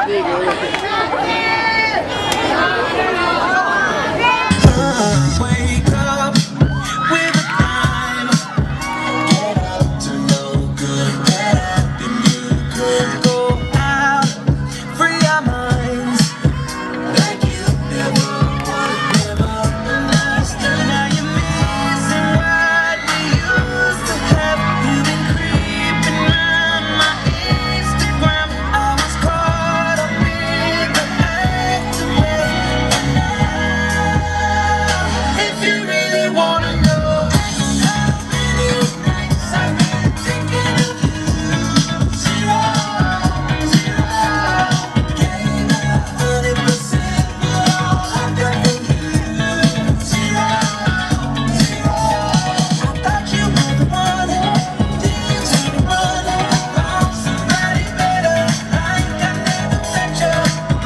Wake up with a crime. Get up to no good. Get up and you could go out, free our minds like you never would, never understood. Now you're missing what we used to have. You've been creeping around my Instagram. I was caught up in the aftermath. If you really wanna know how many nights I've been thinking of you, zero, gave 100%, but all I got from you, zero. I thought you were the one, didn't turn and run. I found somebody better, like I never met you.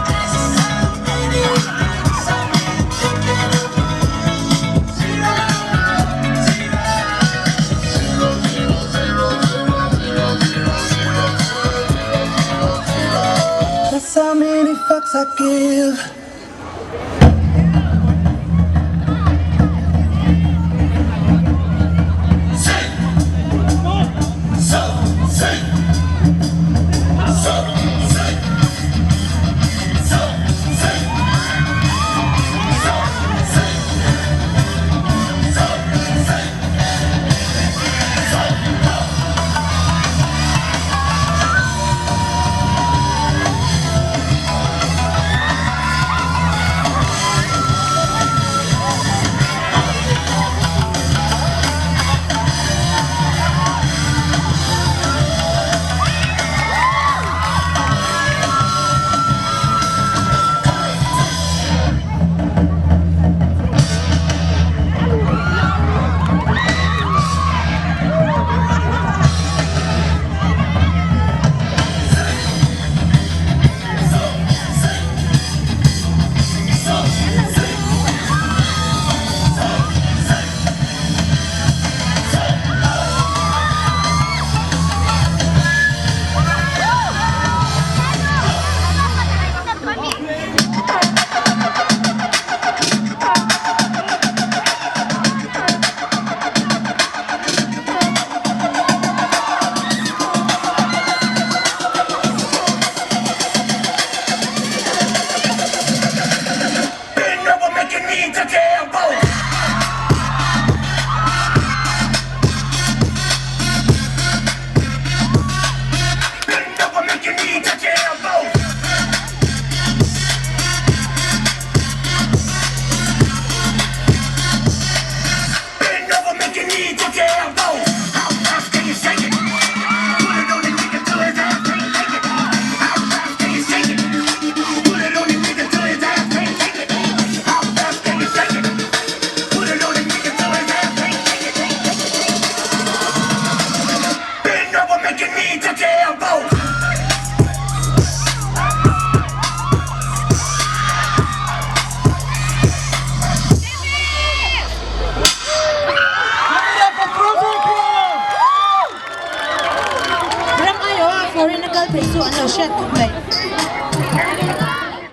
This is how many nights I've been thinking of you. That's how many fucks I give.